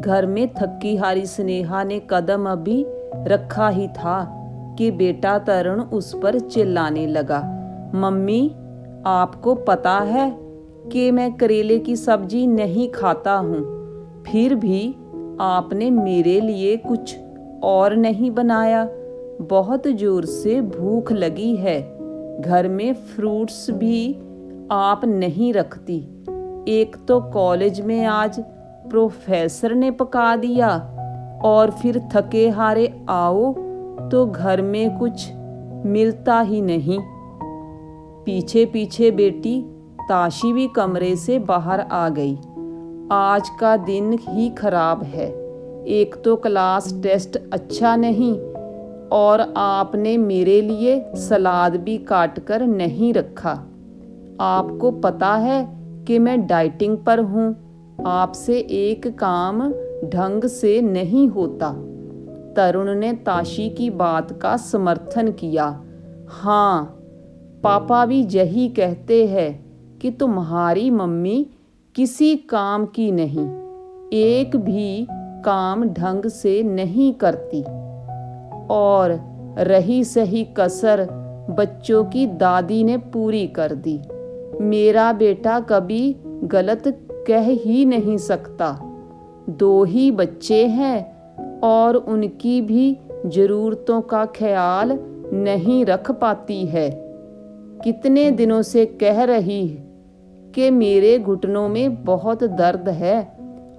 घर में थकी हारी स्नेहा ने कदम अभी रखा ही था कि बेटा तरुण उस पर चिल्लाने लगा, मम्मी आपको पता है कि मैं करेले की सब्जी नहीं खाता हूँ, फिर भी आपने मेरे लिए कुछ और नहीं बनाया। बहुत जोर से भूख लगी है। घर में फ्रूट्स भी आप नहीं रखती। एक तो कॉलेज में आज प्रोफेसर ने पका दिया और फिर थके हारे आओ तो घर में कुछ मिलता ही नहीं। पीछे पीछे बेटी ताशी भी कमरे से बाहर आ गई। आज का दिन ही खराब है। एक तो क्लास टेस्ट अच्छा नहीं और आपने मेरे लिए सलाद भी काट कर नहीं रखा। आपको पता है कि मैं डाइटिंग पर हूँ। आपसे एक काम ढंग से नहीं होता। तरुण ने ताशी की बात का समर्थन किया। हाँ, पापा भी यही कहते हैं कि तुम्हारी मम्मी किसी काम की नहीं, एक भी काम ढंग से नहीं करती। और रही सही कसर बच्चों की दादी ने पूरी कर दी। मेरा बेटा कभी गलत कह ही नहीं सकता। 2 ही बच्चे हैं और उनकी भी ज़रूरतों का ख्याल नहीं रख पाती है। कितने दिनों से कह रही कि मेरे घुटनों में बहुत दर्द है,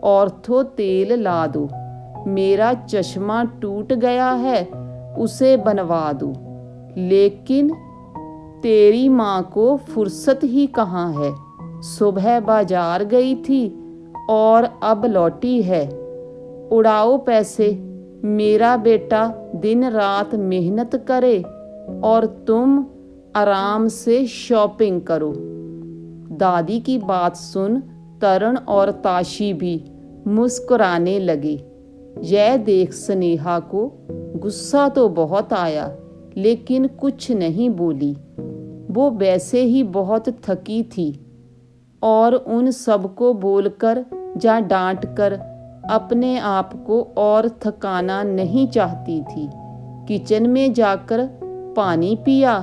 ऑर्थो तेल ला दो। मेरा चश्मा टूट गया है, उसे बनवा दो। लेकिन तेरी माँ को फुर्सत ही कहाँ है। सुबह बाजार गई थी और अब लौटी है। उड़ाओ पैसे। मेरा बेटा दिन रात मेहनत करे और तुम आराम से शॉपिंग करो। दादी की बात सुन तरुण और ताशी भी मुस्कुराने लगे। यह देख स्नेहा को गुस्सा तो बहुत आया, लेकिन कुछ नहीं बोली। वो वैसे ही बहुत थकी थी और उन सबको बोलकर या डांटकर अपने आप को और थकाना नहीं चाहती थी। किचन में जाकर पानी पिया,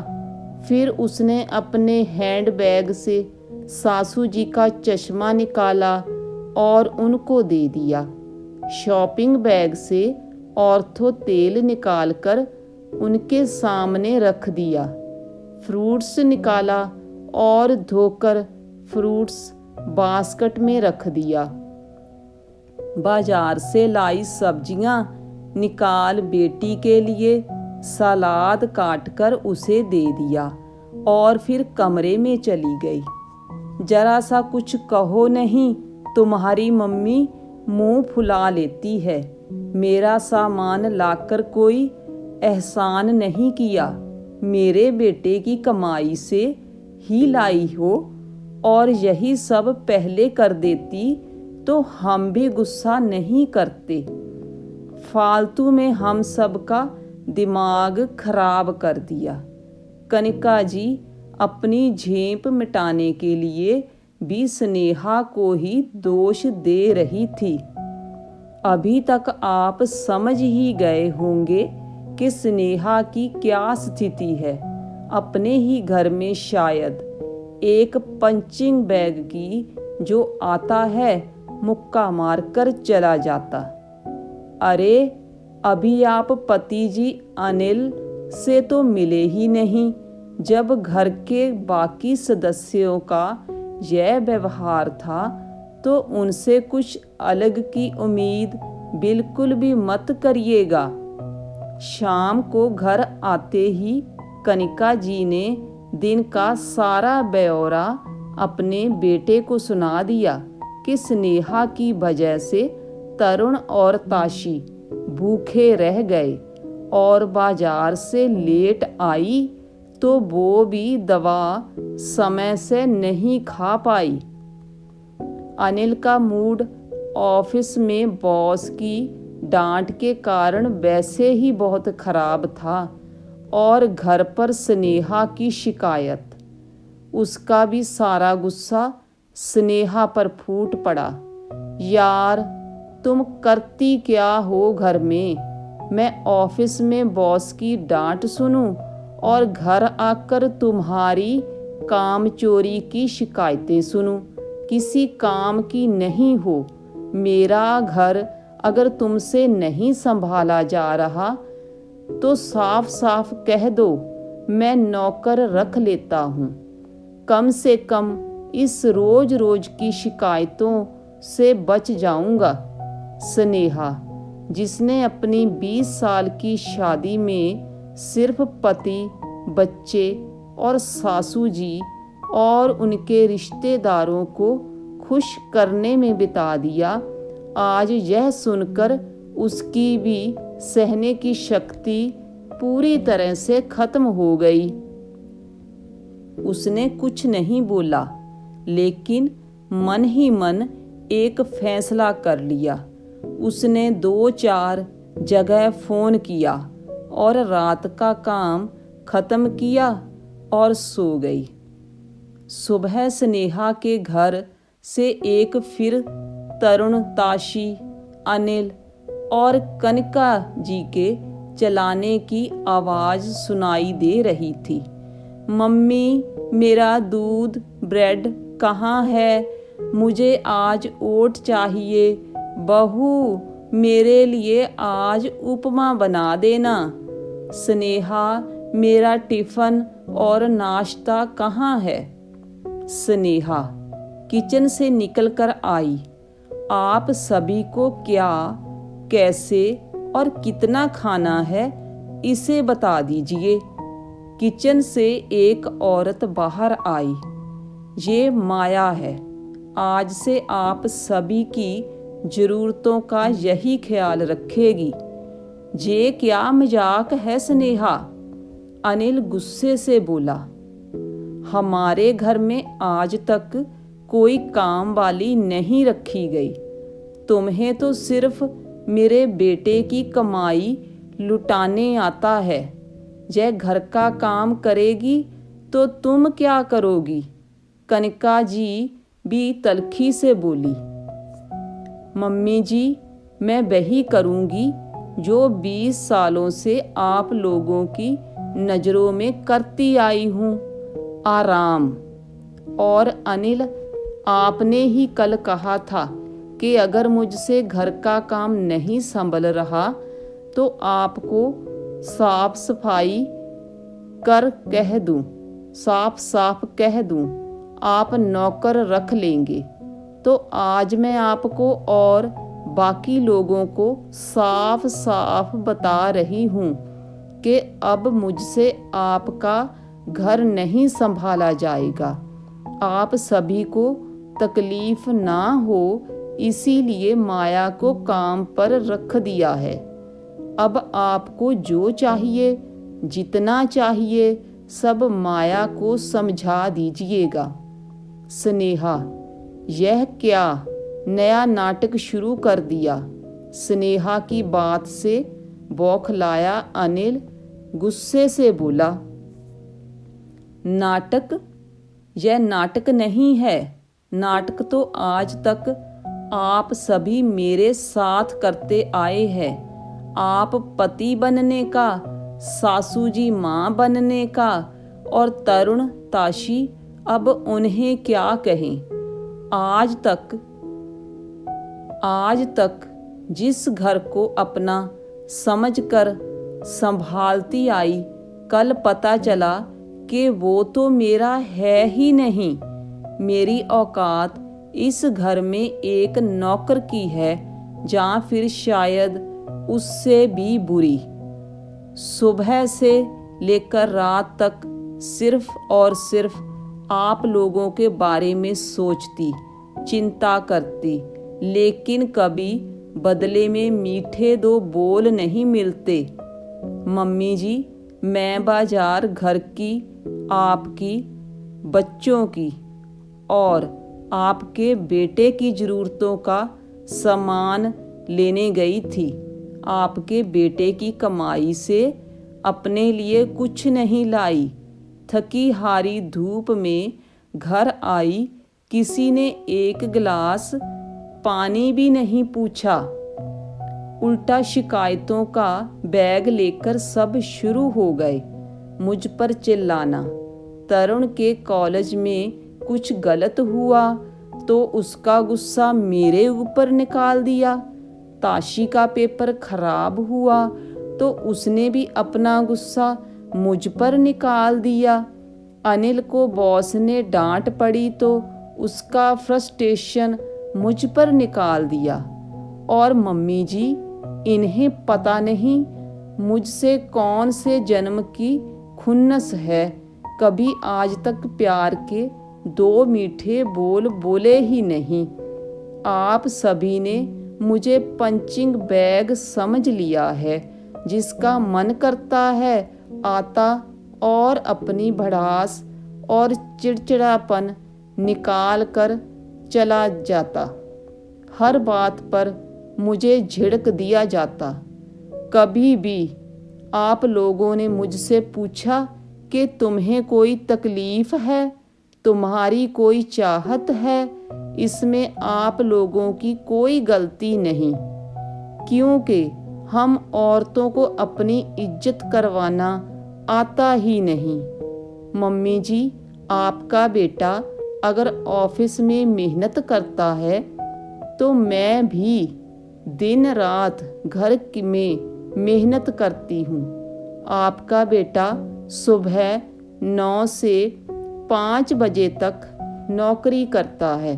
फिर उसने अपने हैंडबैग से सासू जी का चश्मा निकाला और उनको दे दिया। शॉपिंग बैग से ऑर्थो तेल निकालकर उनके सामने रख दिया। फ्रूट्स निकाला और धोकर फ्रूट्स बास्केट में रख दिया। बाजार से लाई सब्जियां निकाल बेटी के लिए सलाद काटकर उसे दे दिया और फिर कमरे में चली गई। जरा सा कुछ कहो नहीं, तुम्हारी मम्मी मुंह फुला लेती है। मेरा सामान लाकर कोई एहसान नहीं किया। मेरे बेटे की कमाई से ही लाई हो और यही सब पहले कर देती तो हम भी गुस्सा नहीं करते। फालतू में हम सबका दिमाग खराब कर दिया। कनिका जी अपनी झेप मिटाने के लिए भी स्नेहा को ही दोष दे रही थी। अभी तक आप समझ ही गए होंगे कि स्नेहा की क्या स्थिति है। अपने ही घर में शायद एक पंचिंग बैग की जो आता है मुक्का मारकर चला जाता। अरे अभी आप पति जी अनिल से तो मिले ही नहीं। जब घर के बाकी सदस्यों का यह व्यवहार था तो उनसे कुछ अलग की उम्मीद बिल्कुल भी मत करिएगा। शाम को घर आते ही कनिका जी ने दिन का सारा ब्यौरा अपने बेटे को सुना दिया कि स्नेहा की वजह से तरुण और ताशी भूखे रह गए और बाजार से लेट आई तो वो भी दवा समय से नहीं खा पाई। अनिल का मूड ऑफिस में बॉस की डांट के कारण वैसे ही बहुत खराब था और घर पर स्नेहा की शिकायत। उसका भी सारा गुस्सा स्नेहा पर फूट पड़ा। यार तुम करती क्या हो घर में? मैं ऑफिस में बॉस की डांट सुनूं और घर आकर तुम्हारी काम चोरी की शिकायतें सुनूं? किसी काम की नहीं हो। मेरा घर अगर तुमसे नहीं संभाला जा रहा तो साफ साफ कह दो, मैं नौकर रख लेता हूँ। कम से कम इस रोज रोज की शिकायतों से बच जाऊंगा। स्नेहा, जिसने अपनी 20 साल की शादी में सिर्फ पति, बच्चे और सासू जी और उनके रिश्तेदारों को खुश करने में बिता दिया, आज यह सुनकर उसकी भी सहने की शक्ति पूरी तरह से खत्म हो गई। उसने कुछ नहीं बोला, लेकिन मन ही मन एक फैसला कर लिया। उसने 2-4 जगह फ़ोन किया और रात का काम ख़त्म किया और सो गई। सुबह स्नेहा के घर से एक फिर तरुण, ताशी, अनिल और कनिका जी के चलाने की आवाज़ सुनाई दे रही थी। मम्मी, मेरा दूध ब्रेड कहाँ है? मुझे आज ओट चाहिए। बहू, मेरे लिए आज उपमा बना देना। स्नेहा, मेरा टिफ़िन और नाश्ता कहाँ है? स्नेहा किचन से निकलकर आई। आप सभी को क्या, कैसे और कितना खाना है, इसे बता दीजिए। किचन से एक औरत बाहर आई। ये माया है। आज से आप सभी की ज़रूरतों का यही ख्याल रखेगी। ये क्या मजाक है स्नेहा? अनिल गुस्से से बोला। हमारे घर में आज तक कोई काम वाली नहीं रखी गई। तुम्हें तो सिर्फ मेरे बेटे की कमाई लुटाने आता है। यह घर का काम करेगी तो तुम क्या करोगी? कनिका जी भी तलखी से बोली। मम्मी जी, मैं वही करूँगी जो 20 सालों से आप लोगों की नज़रों में करती आई हूँ, आराम। और अनिल, आपने ही कल कहा था कि अगर मुझसे घर का काम नहीं संभल रहा तो आपको साफ सफाई कर कह दूँ, साफ साफ कह दूँ आप नौकर रख लेंगे। तो आज मैं आपको और बाकी लोगों को साफ साफ बता रही हूँ कि अब मुझसे आपका घर नहीं संभाला जाएगा। आप सभी को तकलीफ ना हो, इसीलिए माया को काम पर रख दिया है। अब आपको जो चाहिए, जितना चाहिए, सब माया को समझा दीजिएगा। स्नेहा, यह क्या नया नाटक शुरू कर दिया? स्नेहा की बात से बौखलाया अनिल गुस्से से बोला। नाटक? यह नाटक नहीं है। नाटक तो आज तक आप सभी मेरे साथ करते आए हैं। आप पति बनने का, सासू जी माँ बनने का, और तरुण, ताशी अब उन्हें क्या कहें। आज तक जिस घर को अपना समझकर संभालती आई, कल पता चला कि वो तो मेरा है ही नहीं। मेरी औकात इस घर में एक नौकर की है, या फिर शायद उससे भी बुरी। सुबह से लेकर रात तक सिर्फ और सिर्फ आप लोगों के बारे में सोचती, चिंता करती, लेकिन कभी बदले में मीठे 2 बोल नहीं मिलते। मम्मी जी, मैं बाजार घर की, आपकी, बच्चों की और आपके बेटे की ज़रूरतों का सामान लेने गई थी। आपके बेटे की कमाई से अपने लिए कुछ नहीं लाई। थकी हारी धूप में घर आई, किसी ने एक गिलास पानी भी नहीं पूछा। उल्टा शिकायतों का बैग लेकर सब शुरू हो गए मुझ पर चिल्लाना। तरुण के कॉलेज में कुछ गलत हुआ तो उसका गुस्सा मेरे ऊपर निकाल दिया। ताशी का पेपर खराब हुआ तो उसने भी अपना गुस्सा मुझ पर निकाल दिया। अनिल को बॉस ने डांट पड़ी तो उसका फ्रस्ट्रेशन मुझ पर निकाल दिया। और मम्मी जी, इन्हें पता नहीं मुझसे कौन से जन्म की खुन्नस है, कभी आज तक प्यार के 2 मीठे बोल बोले ही नहीं। आप सभी ने मुझे पंचिंग बैग समझ लिया है, जिसका मन करता है आता और अपनी भड़ास और चिड़चिड़ापन निकाल कर चला जाता। हर बात पर मुझे झिड़क दिया जाता। कभी भी आप लोगों ने मुझसे पूछा कि तुम्हें कोई तकलीफ है, तुम्हारी कोई चाहत है? इसमें आप लोगों की कोई गलती नहीं, क्योंकि हम औरतों को अपनी इज्जत करवाना आता ही नहीं। मम्मी जी, आपका बेटा अगर ऑफिस में मेहनत करता है तो मैं भी दिन रात घर में मेहनत करती हूँ। आपका बेटा सुबह 9 से 5 बजे तक नौकरी करता है।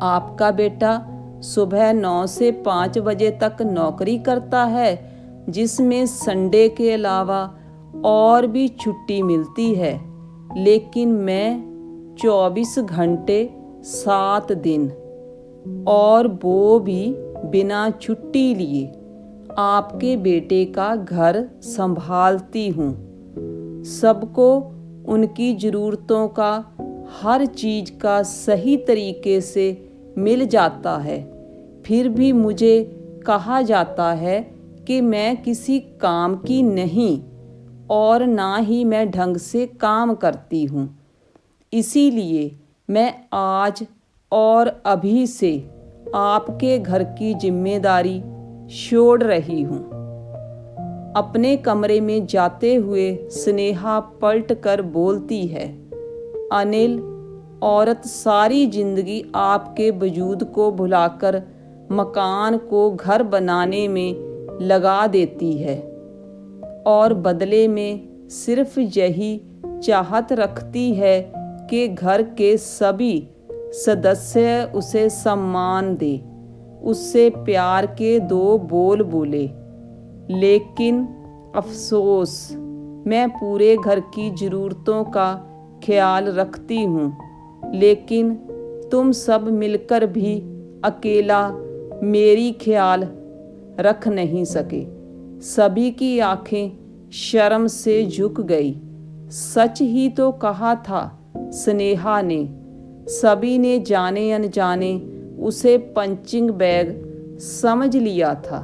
आपका बेटा सुबह 9 से 5 बजे तक नौकरी करता है, जिसमें संडे के अलावा और भी छुट्टी मिलती है। लेकिन मैं 24 घंटे 7 दिन, और वो भी बिना छुट्टी लिए, आपके बेटे का घर संभालती हूँ। सबको उनकी ज़रूरतों का हर चीज़ का सही तरीके से मिल जाता है। फिर भी मुझे कहा जाता है कि मैं किसी काम की नहीं और ना ही मैं ढंग से काम करती हूँ। इसीलिए मैं आज और अभी से आपके घर की जिम्मेदारी छोड़ रही हूँ। अपने कमरे में जाते हुए स्नेहा पलट कर बोलती है, अनिल, औरत सारी जिंदगी आपके वजूद को भुलाकर मकान को घर बनाने में लगा देती है और बदले में सिर्फ यही चाहत रखती है कि घर के सभी सदस्य उसे सम्मान दे, उससे प्यार के 2 बोल बोले। लेकिन अफसोस, मैं पूरे घर की ज़रूरतों का ख्याल रखती हूँ, लेकिन तुम सब मिलकर भी अकेला मेरी ख्याल रख नहीं सके। सभी की आंखें शर्म से झुक गई। सच ही तो कहा था स्नेहा ने। सभी ने जाने अनजाने उसे पंचिंग बैग समझ लिया था।